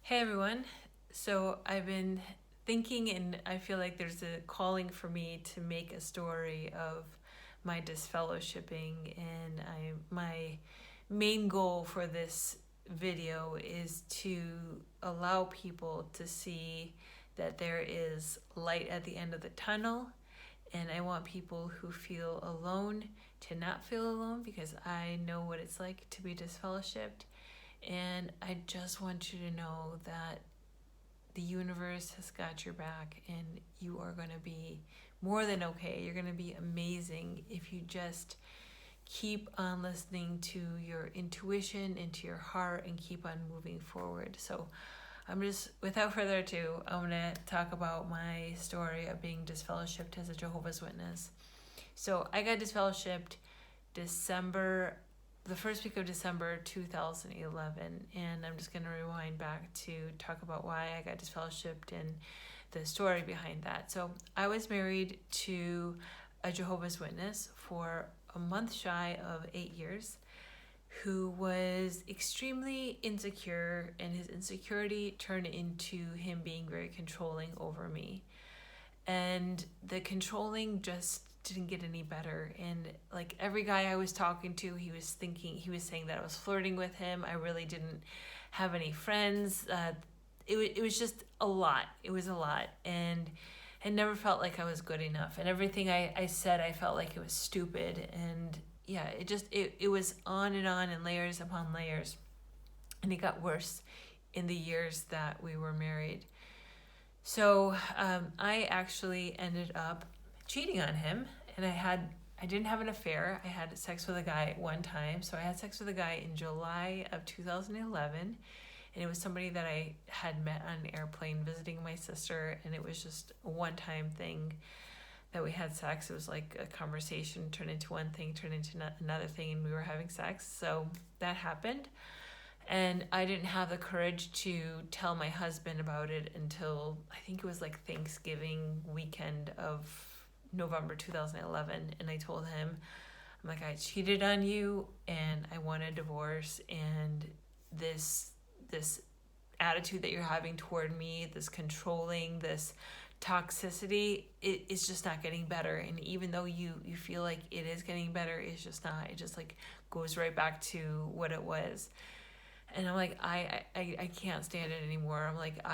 Hey everyone. So I've been thinking, and I feel like there's a calling for me to make a story of my disfellowshipping, and my main goal for this video is to allow people to see that there is light at the end of the tunnel, and I want people who feel alone to not feel alone, because I know what it's like to be disfellowshipped. And I just want you to know that the universe has got your back, and you are going to be more than okay. You're going to be amazing if you just keep on listening to your intuition and to your heart and keep on moving forward. So without further ado, I'm going to talk about my story of being disfellowshipped as a Jehovah's Witness. So I got disfellowshipped the first week of December 2011, and I'm just going to rewind back to talk about why I got disfellowshipped and the story behind that. So I was married to a Jehovah's Witness for a month shy of 8 years, who was extremely insecure, and his insecurity turned into him being very controlling over me. And the controlling just didn't get any better. And like every guy I was talking to, he was saying that I was flirting with him. I really didn't have any friends. It was just a lot. It was a lot. And I never felt like I was good enough. And everything I said, I felt like it was stupid. And yeah, it was on and layers upon layers. And it got worse in the years that we were married. So I actually ended up cheating on him, and I didn't have an affair. I had sex with a guy one time. So I had sex with a guy in July of 2011, and it was somebody that I had met on an airplane visiting my sister, and it was just a one-time thing that we had sex. It was like a conversation turned into one thing, turned into another thing, and we were having sex. So that happened. And I didn't have the courage to tell my husband about it until I think it was like Thanksgiving weekend of November 2011. And I told him, I'm like, I cheated on you and I want a divorce. And this attitude that you're having toward me, this controlling, this toxicity, it's just not getting better. And even though you feel like it is getting better, it's just not. It just like goes right back to what it was. And I'm like, I can't stand it anymore. I'm like,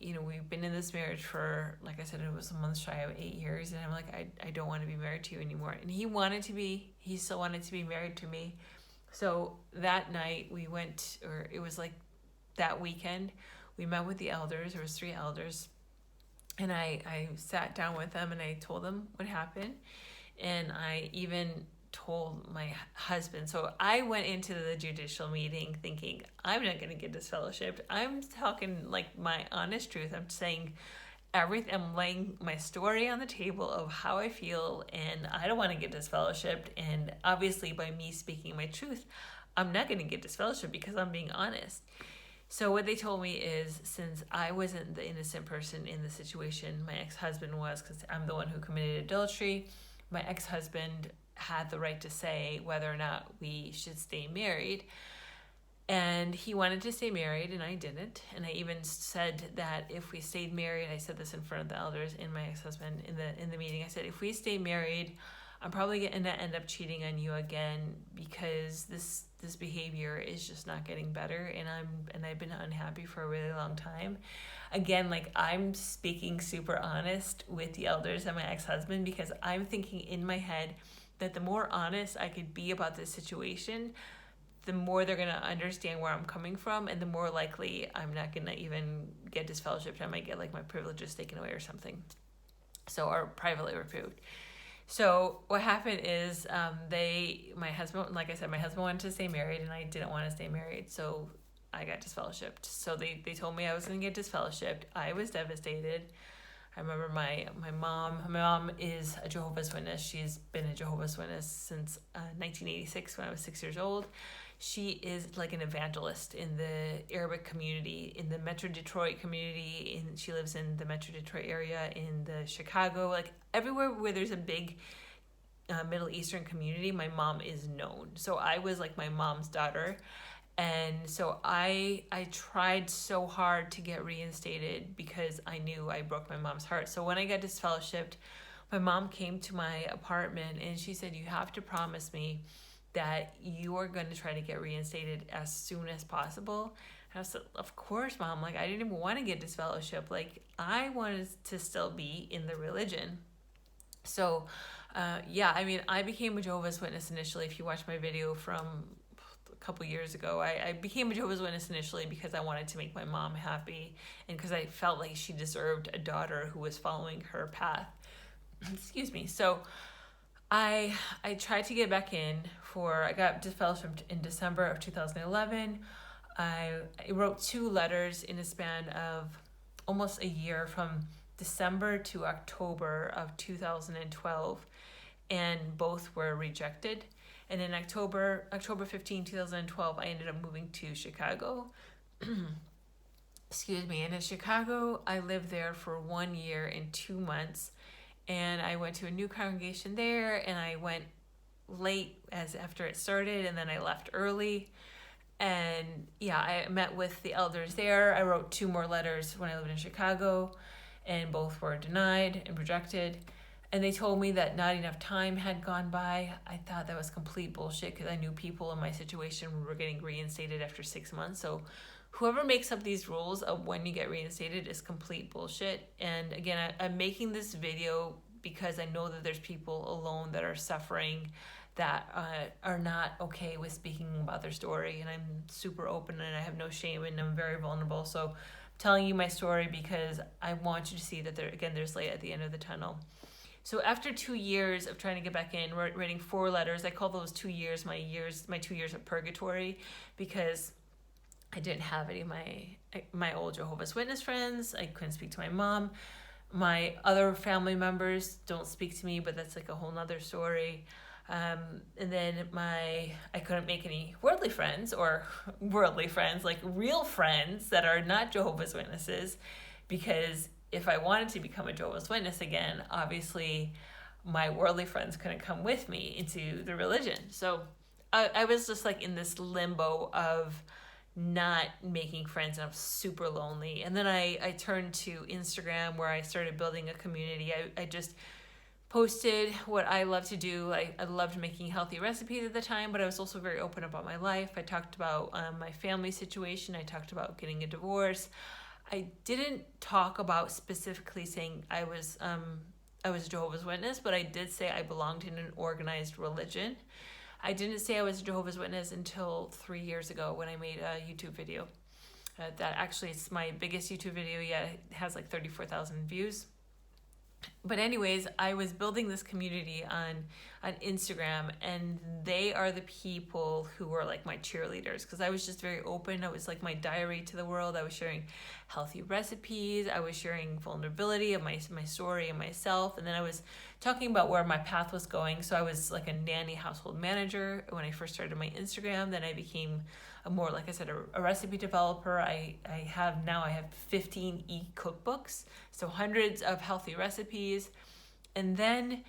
we've been in this marriage for, like I said, it was a month shy of 8 years. And I'm like, I don't want to be married to you anymore. And he still wanted to be married to me. So that night it was like that weekend, we met with the elders. There was 3 elders. And I sat down with them and I told them what happened. And I even told my husband. So I went into the judicial meeting thinking, I'm not going to get disfellowshipped. I'm talking like my honest truth. I'm saying everything. I'm laying my story on the table of how I feel, and I don't want to get disfellowshipped. And obviously, by me speaking my truth, I'm not going to get disfellowshipped because I'm being honest. So what they told me is, since I wasn't the innocent person in the situation, my ex-husband was, because I'm the one who committed adultery. My ex-husband had the right to say whether or not we should stay married. And he wanted to stay married, and I didn't. And I even said that if we stayed married, I said this in front of the elders and my ex-husband in the meeting, I said, if we stay married, I'm probably going to end up cheating on you again, because this behavior is just not getting better, and I've been unhappy for a really long time. Again, like, I'm speaking super honest with the elders and my ex-husband, because I'm thinking in my head that the more honest I could be about this situation, the more they're going to understand where I'm coming from, and the more likely I'm not going to even get disfellowshipped. I might get like my privileges taken away or something. Or privately removed. So what happened is my husband wanted to stay married, and I didn't want to stay married. So I got disfellowshipped. So they told me I was going to get disfellowshipped. I was devastated. I remember my mom is a Jehovah's Witness. She's been a Jehovah's Witness since 1986, when I was 6 years old. She is like an evangelist in the Arabic community, in the Metro Detroit community. She lives in the Metro Detroit area, in the Chicago, like everywhere where there's a big Middle Eastern community, my mom is known. So I was like my mom's daughter. And so I tried so hard to get reinstated because I knew I broke my mom's heart. So when I got disfellowshipped, my mom came to my apartment and she said, you have to promise me that you are going to try to get reinstated as soon as possible. And I said, of course, Mom. Like, I didn't even want to get disfellowshipped. Like, I wanted to still be in the religion. So, I became a Jehovah's Witness initially. If you watch my video from a couple years ago, I became a Jehovah's Witness initially because I wanted to make my mom happy and because I felt like she deserved a daughter who was following her path. Excuse me. So I tried to get back in I got disfellowshipped in December of 2011. I wrote 2 letters in a span of almost a year from December to October of 2012, and both were rejected. And in October 15, 2012, I ended up moving to Chicago. Excuse me. And in Chicago, I lived there for 1 year and 2 months. And I went to a new congregation there, and I went late as after it started, and then I left early. And I met with the elders there. I wrote 2 more letters when I lived in Chicago, and both were denied and rejected. And they told me that not enough time had gone by. I thought that was complete bullshit because I knew people in my situation were getting reinstated after 6 months. So whoever makes up these rules of when you get reinstated is complete bullshit. And again, I'm making this video because I know that there's people alone that are suffering that are not okay with speaking about their story. And I'm super open and I have no shame and I'm very vulnerable. So I'm telling you my story because I want you to see that there's light at the end of the tunnel. So after 2 years of trying to get back in, writing 4 letters, I call those 2 years my 2 years of purgatory because I didn't have any of my old Jehovah's Witness friends. I couldn't speak to my mom. My other family members don't speak to me, but that's like a whole nother story. And then I couldn't make any worldly friends, like real friends that are not Jehovah's Witnesses, because if I wanted to become a Jehovah's Witness again, obviously my worldly friends couldn't come with me into the religion. So I was just like in this limbo of not making friends, and I'm super lonely. And then I turned to Instagram, where I started building a community. I just posted what I love to do. I loved making healthy recipes at the time, but I was also very open about my life. I talked about my family situation. I talked about getting a divorce. I didn't talk about specifically saying I was a Jehovah's Witness, but I did say I belonged in an organized religion. I didn't say I was a Jehovah's Witness until 3 years ago when I made a YouTube video. That actually is my biggest YouTube video yet. It has like 34,000 views. But anyways, I was building this community on Instagram, and they are the people who were like my cheerleaders, because I was just very open. I was like my diary to the world. I was sharing healthy recipes. I was sharing vulnerability of my story and myself. And then I was talking about where my path was going. So I was like a nanny household manager when I first started my Instagram. Then I became more, like I said, a recipe developer. I have 15 e-cookbooks, so hundreds of healthy recipes. And then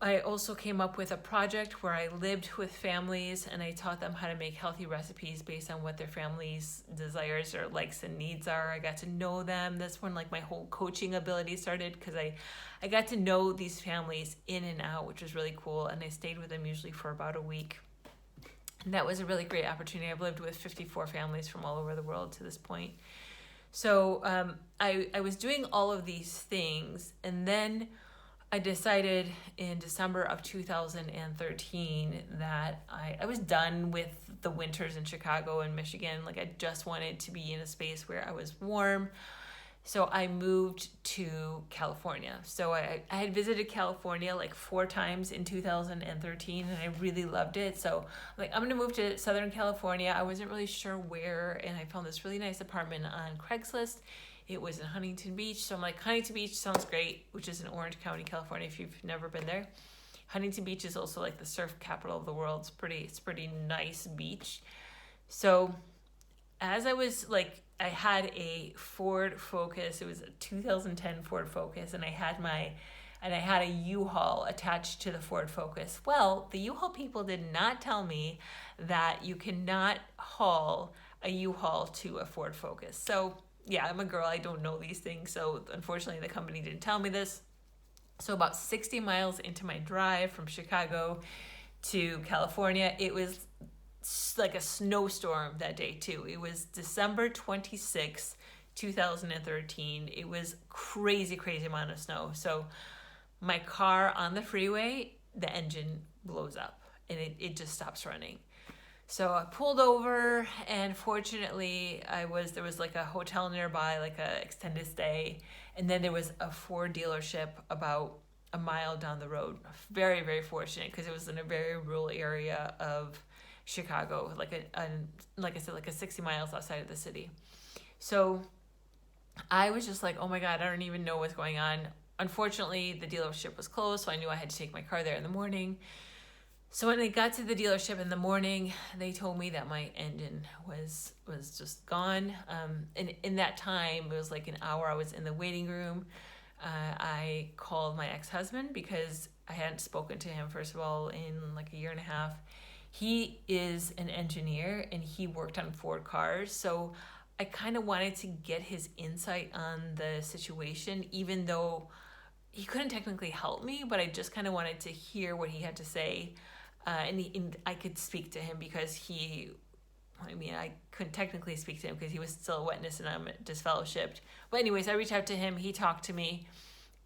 I also came up with a project where I lived with families and I taught them how to make healthy recipes based on what their family's desires or likes and needs are. I got to know them. That's when like my whole coaching ability started, because I got to know these families in and out, which was really cool. And I stayed with them usually for about a week. And that was a really great opportunity. I've lived with 54 families from all over the world to this point. So I was doing all of these things, and then I decided in December of 2013 that I was done with the winters in Chicago and Michigan. Like, I just wanted to be in a space where I was warm. So I moved to California. So I had visited California like 4 times in 2013, and I really loved it. So I'm like, I'm going to move to Southern California. I wasn't really sure where, and I found this really nice apartment on Craigslist. It was in Huntington Beach. So I'm like, Huntington Beach sounds great, which is in Orange County, California, if you've never been there. Huntington Beach is also like the surf capital of the world. It's pretty nice beach. So as I was like, I had a Ford Focus. It was a 2010 Ford Focus, and I and I had a U-Haul attached to the Ford Focus. Well, the U-Haul people did not tell me that you cannot haul a U-Haul to a Ford Focus. So yeah, I'm a girl, I don't know these things. So unfortunately the company didn't tell me this. So about 60 miles into my drive from Chicago to California, it was like a snowstorm that day too. It was December 26th, 2013. It was crazy amount of snow. So my car on the freeway, the engine blows up and it just stops running. So I pulled over, and fortunately there was like a hotel nearby, like a extended stay, and then there was a Ford dealership about a mile down the road. Very, very fortunate, because it was in a very rural area of Chicago, like I said, like a 60 miles outside of the city. So I was just like, oh my God, I don't even know what's going on. Unfortunately, the dealership was closed, so I knew I had to take my car there in the morning. So when I got to the dealership in the morning, they told me that my engine was just gone. And in that time, it was like an hour I was in the waiting room. I called my ex-husband because I hadn't spoken to him, first of all, in like a year and a half. He is an engineer and he worked on Ford cars. So I kind of wanted to get his insight on the situation, even though he couldn't technically help me, but I just kind of wanted to hear what he had to say. And I could speak to him because I couldn't technically speak to him because he was still a witness and I'm disfellowshipped. But anyways, I reached out to him. He talked to me,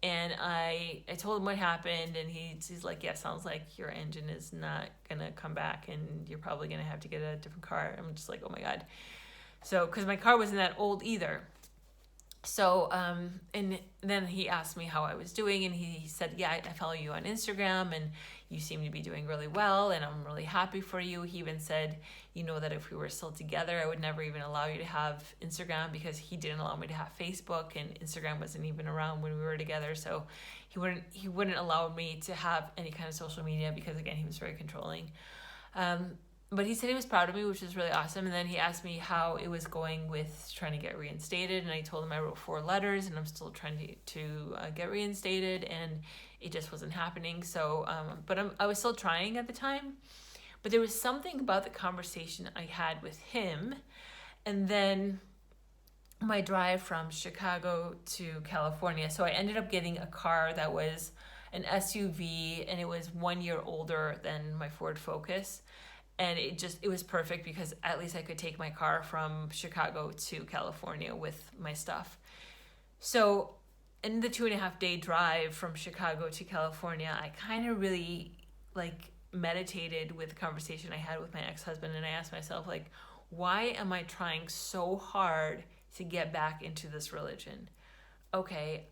and I told him what happened, and he's like, yeah, sounds like your engine is not going to come back and you're probably going to have to get a different car. I'm just like, oh my God. So, because my car wasn't that old either. So, and then he asked me how I was doing, and he said, yeah, I follow you on Instagram and you seem to be doing really well, and I'm really happy for you. He even said, you know, that if we were still together, I would never even allow you to have Instagram, because he didn't allow me to have Facebook, and Instagram wasn't even around when we were together. So he wouldn't allow me to have any kind of social media, because again, he was very controlling. But he said he was proud of me, which is really awesome. And then he asked me how it was going with trying to get reinstated. And I told him I wrote 4 letters and I'm still trying to get reinstated, and it just wasn't happening. So, but I was still trying at the time. But there was something about the conversation I had with him, and then my drive from Chicago to California. So I ended up getting a car that was an SUV, and it was 1 year older than my Ford Focus. And it was perfect, because at least I could take my car from Chicago to California with my stuff. So in the 2.5 day drive from Chicago to California, I kind of really meditated with the conversation I had with my ex-husband. And I asked myself, why am I trying so hard to get back into this religion? Okay,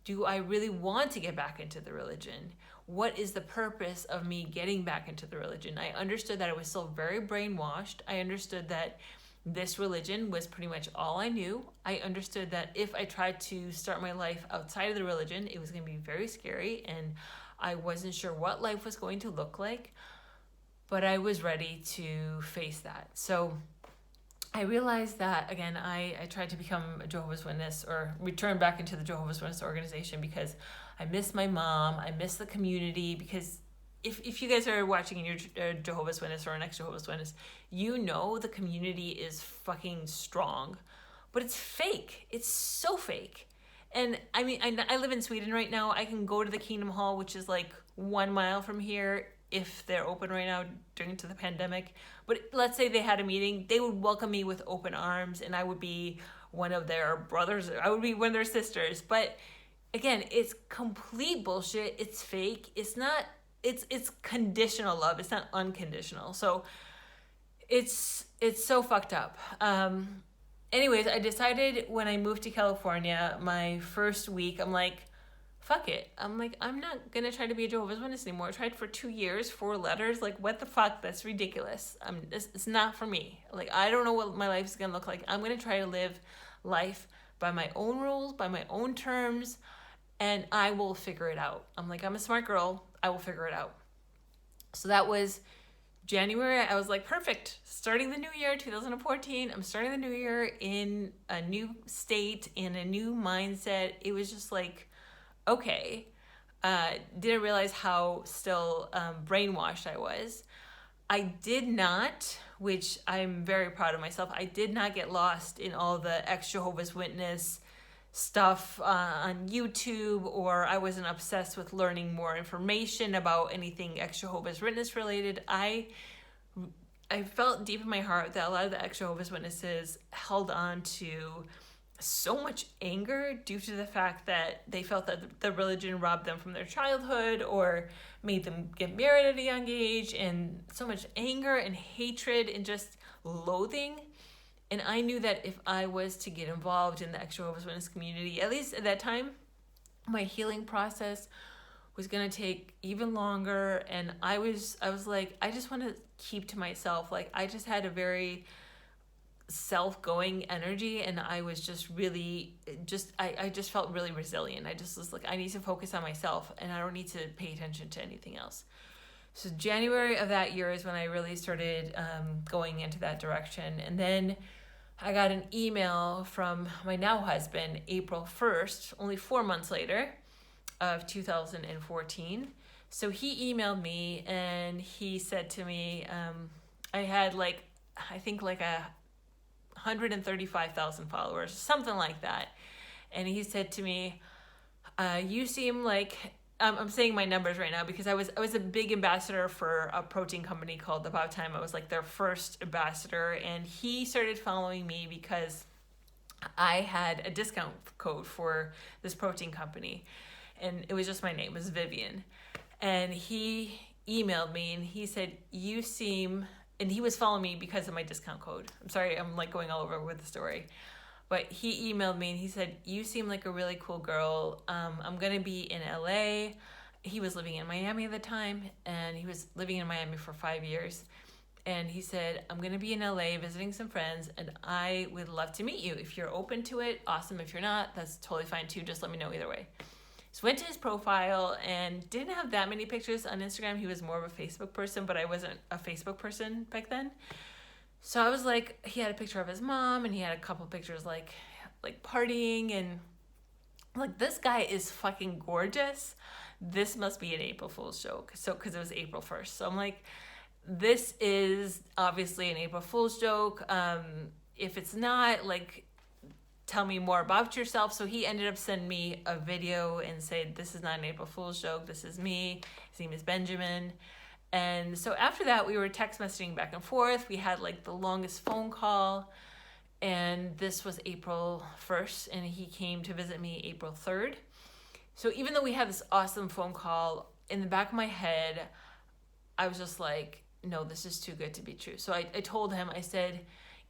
do I really want to get back into the religion? What is the purpose of me getting back into the religion? I understood that I was still very brainwashed. I understood that this religion was pretty much all I knew. I understood that if I tried to start my life outside of the religion, it was going to be very scary, and I wasn't sure what life was going to look like, but I was ready to face that. So I realized that, again, I tried to become a Jehovah's Witness, or return back into the Jehovah's Witness organization, because I miss my mom. I miss the community, because if you guys are watching and you're a Jehovah's Witness or an ex-Jehovah's Witness, you know the community is fucking strong, but it's fake. It's so fake. And I mean, I live in Sweden right now. I can go to the Kingdom Hall, which is like 1 mile from here, if they're open right now during the pandemic. But let's say they had a meeting, they would welcome me with open arms, and I would be one of their brothers. I would be one of their sisters. But again, it's complete bullshit. It's fake. It's not. It's conditional love. It's not unconditional. So it's so fucked up. Anyways, I decided when I moved to California, my first week, I'm like, fuck it. I'm like, I'm not going to try to be a Jehovah's Witness anymore. I tried for 2 years, 4 letters. Like, what the fuck? That's ridiculous. It's not for me. Like, I don't know what my life is going to look like. I'm going to try to live life by my own rules, by my own terms, and I will figure it out. I'm like, I'm a smart girl. I will figure it out. So that was January. I was like, perfect. Starting the new year, 2014. I'm starting the new year in a new state, in a new mindset. It was just like okay. Didn't realize how still brainwashed I was. I did not, which I'm very proud of myself, I did not get lost in all the ex-Jehovah's Witness stuff on YouTube, or I wasn't obsessed with learning more information about anything ex-Jehovah's Witness related. I felt deep in my heart that a lot of the ex-Jehovah's Witnesses held on to so much anger due to the fact that they felt that the religion robbed them from their childhood or made them get married at a young age, and so much anger and hatred and just loathing. And I knew that if I was to get involved in the ex-Jehovah's Witness community, at least at that time, my healing process was going to take even longer. And I was like, I just want to keep to myself. Like, I just had a very self-going energy, and I was just really I just felt really resilient. I just was like, I need to focus on myself and I don't need to pay attention to anything else. So January of that year is when I really started going into that direction. And then I got an email from my now husband April 1st, only 4 months later, of 2014. So he emailed me and he said to me, I had I think like 135,000 followers, something like that. And he said to me, you seem like, I'm saying my numbers right now because I was a big ambassador for a protein company called About Time. I was like their first ambassador, and he started following me because I had a discount code for this protein company, and it was just my name, it was Vivian. And he emailed me and he said, you seem, and he was following me because of my discount code. I'm sorry, I'm like going all over with the story. But he emailed me and he said, you seem like a really cool girl. I'm going to be in LA. He was living in Miami at the time, and he was living in Miami for 5 years. And he said, I'm going to be in LA visiting some friends, and I would love to meet you. If you're open to it, awesome. If you're not, that's totally fine too. Just let me know either way. So went to his profile and didn't have that many pictures on Instagram. He was more of a Facebook person, but I wasn't a Facebook person back then. So I was like, he had a picture of his mom, and he had a couple pictures like partying, and like, this guy is fucking gorgeous. This must be an April Fool's joke. So, because it was April 1st. So I'm like, this is obviously an April Fool's joke. If it's not, like, tell me more about yourself. So he ended up sending me a video and said, this is not an April Fool's joke. This is me. His name is Benjamin. And so after that, we were text messaging back and forth. We had like the longest phone call, and this was April 1st, and he came to visit me April 3rd. So even though we had this awesome phone call, in the back of my head, I was just like, no, this is too good to be true. So I told him, I said,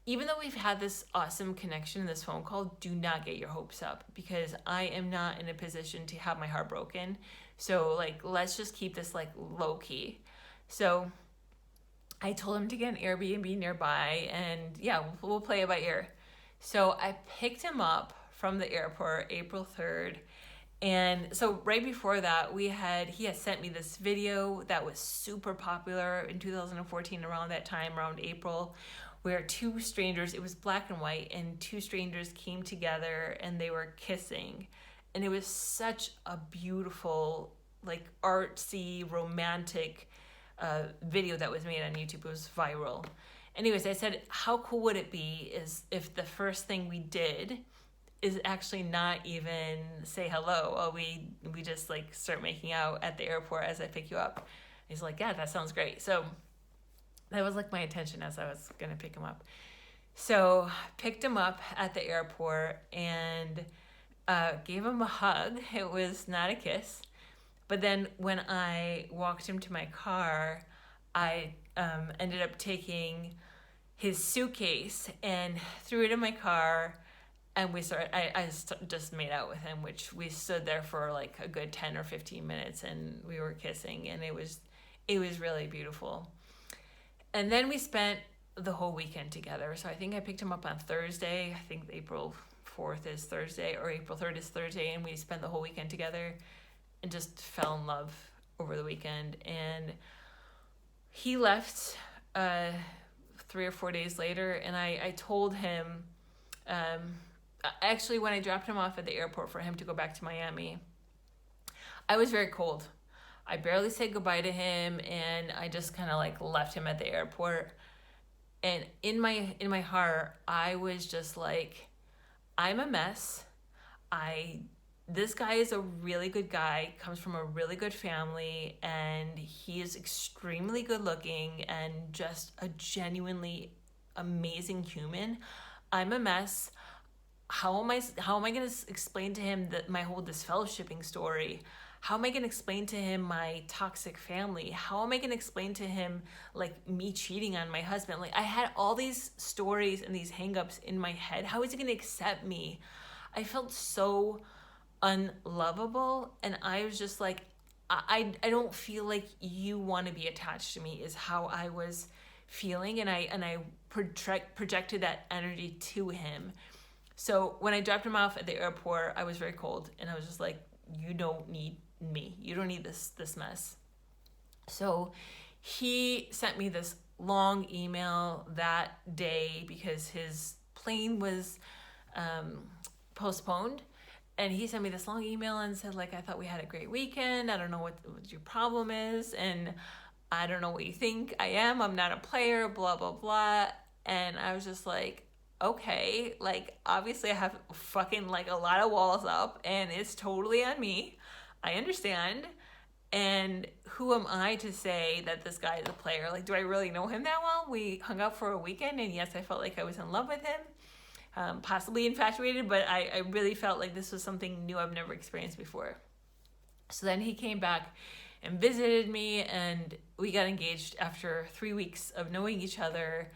even though we've had this awesome connection in this phone call, do not get your hopes up, because I am not in a position to have my heart broken. So like, let's just keep this like low key. So I told him to get an Airbnb nearby, and yeah, we'll play it by ear. So I picked him up from the airport April 3rd. And so right before that, he had sent me this video that was super popular in 2014, around that time, around April, where two strangers, it was black and white, and two strangers came together and they were kissing. And it was such a beautiful, like, artsy, romantic video that was made on YouTube. It was viral. Anyways, I said, how cool would it be is if the first thing we did is actually not even say hello. We just like start making out at the airport as I pick you up. He's like, yeah, that sounds great. So that was like my intention as I was gonna pick him up. So picked him up at the airport and gave him a hug. It was not a kiss. But then when I walked him to my car, I ended up taking his suitcase and threw it in my car, and we started. I just made out with him, which we stood there for like a good 10 or 15 minutes, and we were kissing, and it was really beautiful. And then we spent the whole weekend together. So I think I picked him up on Thursday. I think April 4th is Thursday, or April 3rd is Thursday, and we spent the whole weekend together. And just fell in love over the weekend. And he left 3 or 4 days later, and I told him, actually when I dropped him off at the airport for him to go back to Miami, I was very cold. I barely said goodbye to him, and I just kind of like left him at the airport. And in my heart, I was just like, I'm a mess. This guy is a really good guy, comes from a really good family, and he is extremely good looking and just a genuinely amazing human. I'm a mess. How am I going to explain to him that my whole disfellowshipping story? How am I going to explain to him my toxic family? How am I going to explain to him like me cheating on my husband? Like I had all these stories and these hangups in my head. How is he going to accept me? I felt so unlovable, and I was just like, I don't feel like you want to be attached to me, is how I was feeling, and I projected that energy to him. So when I dropped him off at the airport, I was very cold, and I was just like, you don't need me. You don't need this mess. So he sent me this long email that day because his plane was postponed. And he sent me this long email and said, like, I thought we had a great weekend. I don't know what your problem is. And I don't know what you think I am. I'm not a player, blah, blah, blah. And I was just like, okay, like, obviously I have fucking, like, a lot of walls up. And it's totally on me. I understand. And who am I to say that this guy is a player? Like, do I really know him that well? We hung out for a weekend. And yes, I felt like I was in love with him. Possibly infatuated, but I really felt like this was something new I've never experienced before. So then he came back and visited me, and we got engaged after 3 weeks of knowing each other.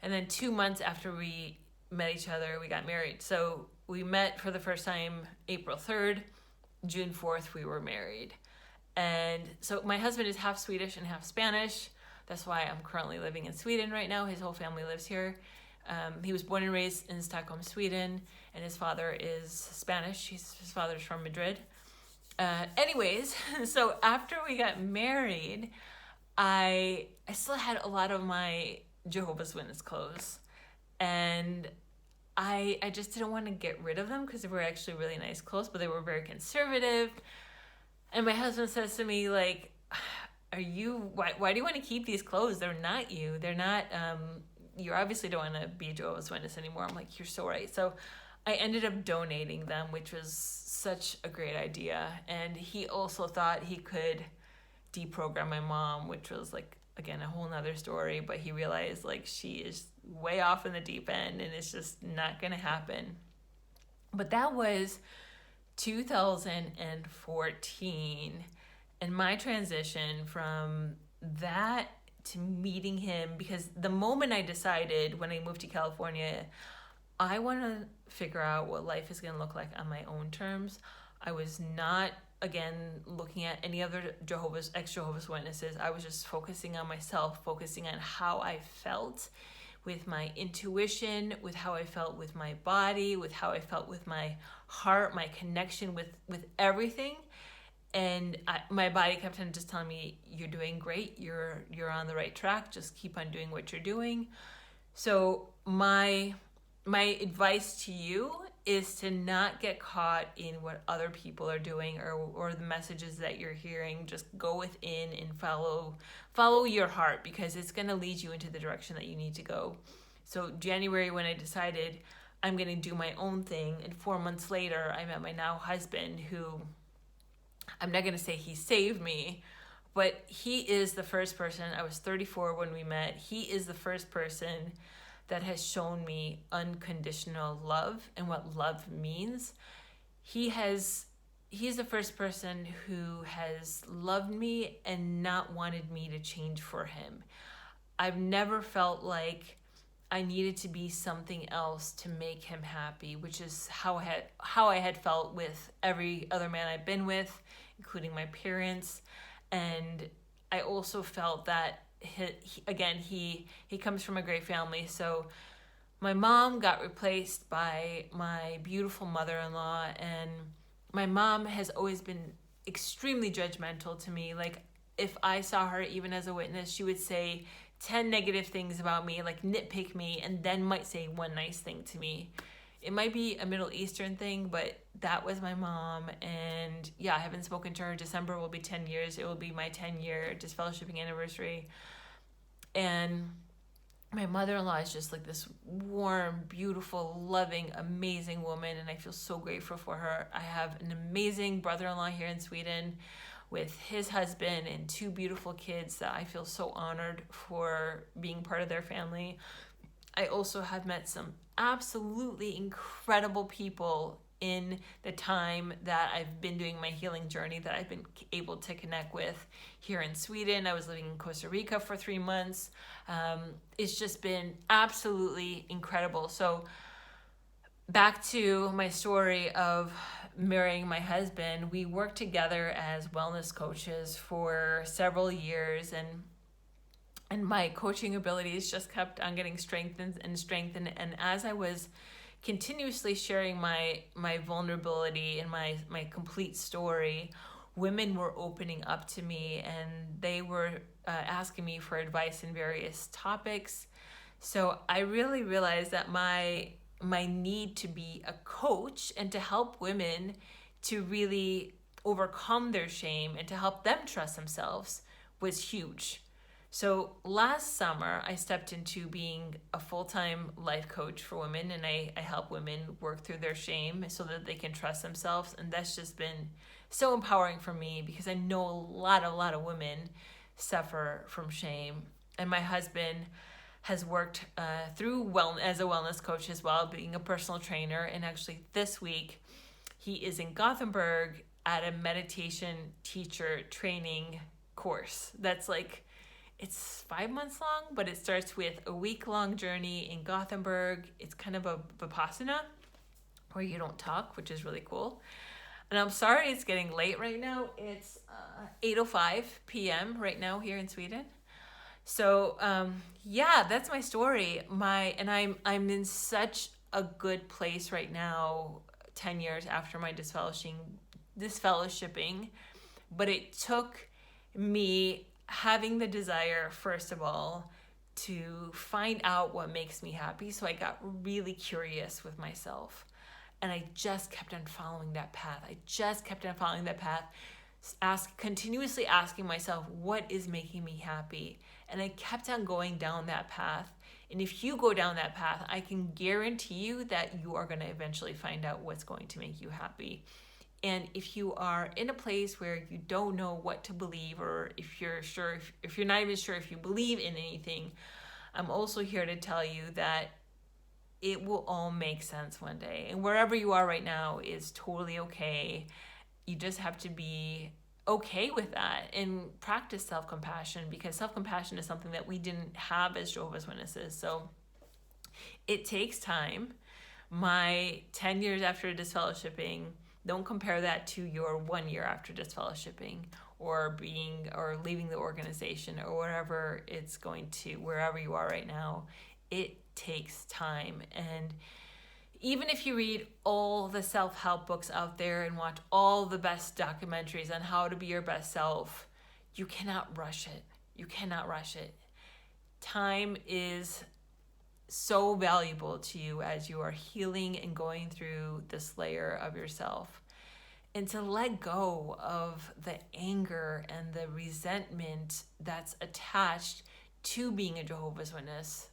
And then 2 months after we met each other, we got married. So we met for the first time April 3rd, June 4th, we were married. And so my husband is half Swedish and half Spanish. That's why I'm currently living in Sweden right now. His whole family lives here. He was born and raised in Stockholm, Sweden, and his father is Spanish. His father's from Madrid. Anyways, so after we got married, I still had a lot of my Jehovah's Witness clothes, and I just didn't want to get rid of them because they were actually really nice clothes, but they were very conservative. And my husband says to me, like, why do you want to keep these clothes? They're not you. They're not, you obviously don't want to be a Jehovah's Witness anymore. I'm like, you're so right. So I ended up donating them, which was such a great idea. And he also thought he could deprogram my mom, which was like, again, a whole nother story. But he realized like she is way off in the deep end and it's just not going to happen. But that was 2014. And my transition from that to meeting him, because the moment I decided when I moved to California, I want to figure out what life is going to look like on my own terms. I was not, again, looking at any other ex-Jehovah's Witnesses. I was just focusing on myself, focusing on how I felt with my intuition, with how I felt with my body, with how I felt with my heart, my connection with everything. And my body kept on just telling me, you're doing great, you're on the right track, just keep on doing what you're doing. So my advice to you is to not get caught in what other people are doing or the messages that you're hearing. Just go within and follow your heart, because it's going to lead you into the direction that you need to go. So January, when I decided I'm going to do my own thing, and 4 months later, I met my now husband, who, I'm not going to say he saved me, but he is the first person. I was 34 when we met. He is the first person that has shown me unconditional love and what love means. He's the first person who has loved me and not wanted me to change for him. I've never felt like I needed to be something else to make him happy, which is how I had felt with every other man I've been with, including my parents. And I also felt that he comes from a great family. So my mom got replaced by my beautiful mother-in-law, and my mom has always been extremely judgmental to me. Like, if I saw her even as a witness, she would say 10 negative things about me, like nitpick me, and then might say one nice thing to me. It might be a Middle Eastern thing, but that was my mom. And yeah, I haven't spoken to her. December will be 10 years. It will be my 10-year disfellowshipping anniversary. And my mother-in-law is just like this warm, beautiful, loving, amazing woman, and I feel so grateful for her. I have an amazing brother-in-law here in Sweden with his husband and 2 beautiful kids that I feel so honored for being part of their family. I also have met some absolutely incredible people in the time that I've been doing my healing journey that I've been able to connect with here in Sweden. I was living in Costa Rica for 3 months. It's just been absolutely incredible. So back to my story of marrying my husband, we worked together as wellness coaches for several years, and my coaching abilities just kept on getting strengthened. And as I was continuously sharing my vulnerability and my complete story, women were opening up to me, and they were asking me for advice in various topics. So I really realized that my need to be a coach and to help women to really overcome their shame and to help them trust themselves was huge. So last summer, I stepped into being a full-time life coach for women, and I help women work through their shame so that they can trust themselves. And that's just been so empowering for me because I know a lot of women suffer from shame. And my husband has worked through as a wellness coach as well, being a personal trainer. And actually this week, he is in Gothenburg at a meditation teacher training course. That's like, it's 5 months long, but it starts with a week-long journey in Gothenburg. It's kind of a Vipassana where you don't talk, which is really cool. And I'm sorry it's getting late right now. It's 8:05 p.m. right now here in Sweden. So yeah, that's my story. I'm in such a good place right now, 10 years after my disfellowshipping, but it took me having the desire, first of all, to find out what makes me happy. So I got really curious with myself, and I just kept on following that path. Continuously asking myself, what is making me happy? And I kept on going down that path. And if you go down that path, I can guarantee you that you are going to eventually find out what's going to make you happy. And if you are in a place where you don't know what to believe, or if you're not even sure if you believe in anything, I'm also here to tell you that it will all make sense one day. And wherever you are right now is totally okay. You just have to be okay with that and practice self-compassion, because self-compassion is something that we didn't have as Jehovah's Witnesses. So it takes time. My 10 years after disfellowshipping, don't compare that to your 1 year after disfellowshipping or leaving the organization or wherever you are right now. It takes time. And even if you read all the self-help books out there and watch all the best documentaries on how to be your best self, you cannot rush it. Time is so valuable to you as you are healing and going through this layer of yourself. And to let go of the anger and the resentment that's attached to being a Jehovah's Witness,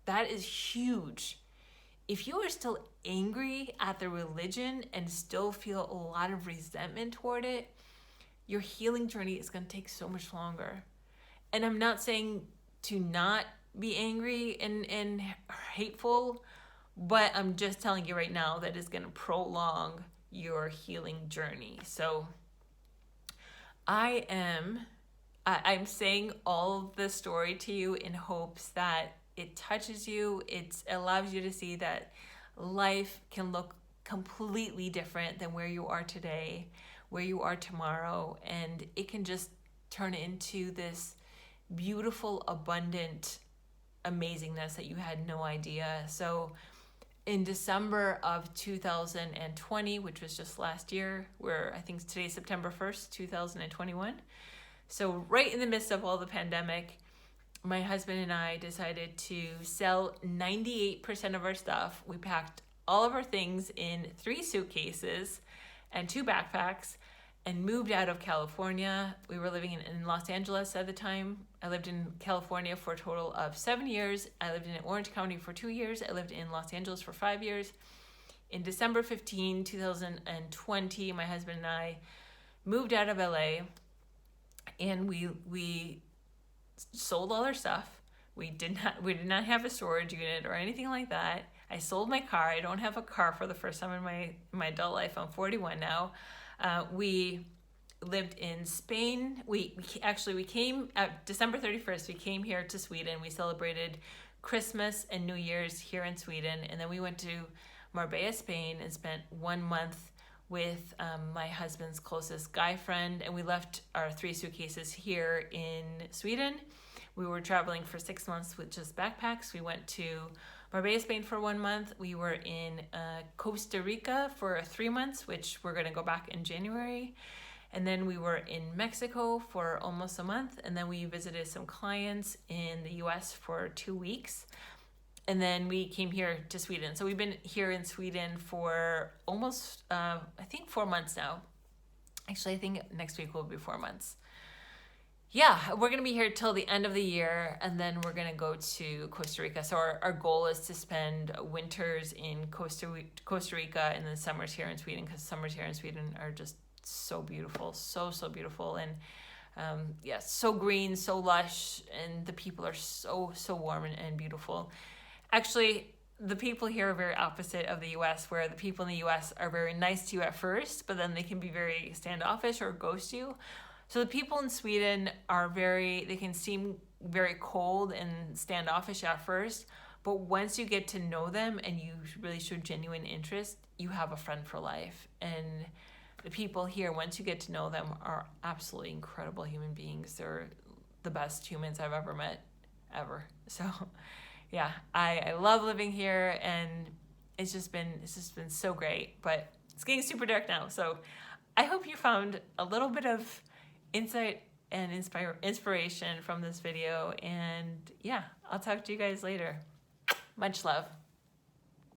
that is huge. If you are still angry at the religion and still feel a lot of resentment toward it, your healing journey is going to take so much longer. And I'm not saying to not be angry and hateful, but I'm just telling you right now that it's going to prolong your healing journey. So I'm saying all of this story to you in hopes that it touches you. It allows you to see that life can look completely different than where you are today, where you are tomorrow, and it can just turn into this beautiful, abundant amazingness that you had no idea. So in December of 2020, which was just last year, where I think today's September 1st, 2021. So right in the midst of all the pandemic, my husband and I decided to sell 98% of our stuff. We packed all of our things in 3 suitcases and 2 backpacks and moved out of California. We were living in Los Angeles at the time. I lived in California for a total of 7 years. I lived in Orange County for 2 years. I lived in Los Angeles for 5 years. In December 15, 2020, my husband and I moved out of LA, and we sold all our stuff. We did not have a storage unit or anything like that. I sold my car. I don't have a car for the first time in my adult life. I'm 41 now. We lived in Spain. We came December 31st. We came here to Sweden. We celebrated Christmas and New Year's here in Sweden, and then we went to Marbella, Spain, and spent 1 month with my husband's closest guy friend, and we left our 3 suitcases here in Sweden. We were traveling for 6 months with just backpacks. We went to Marbella, Spain for 1 month. We were in Costa Rica for 3 months, which we're going to go back in January. And then we were in Mexico for almost a month. And then we visited some clients in the US for 2 weeks. And then we came here to Sweden. So we've been here in Sweden for almost, I think 4 months now. Actually, I think next week will be 4 months. Yeah, we're going to be here till the end of the year, and then we're going to go to Costa Rica. So our goal is to spend winters in Costa Rica and then summers here in Sweden, because summers here in Sweden are just so beautiful, so beautiful. And so green, so lush, and the people are so warm and beautiful. Actually, the people here are very opposite of the U.S., where the people in the U.S. are very nice to you at first, but then they can be very standoffish or ghost you. So the people in Sweden they can seem very cold and standoffish at first, but once you get to know them and you really show genuine interest, you have a friend for life. And the people here, once you get to know them, are absolutely incredible human beings. They're the best humans I've ever met, ever. So yeah, I love living here, and it's just been so great, but it's getting super dark now. So I hope you found a little bit of insight and inspiration from this video, and yeah, I'll talk to you guys later. Much love.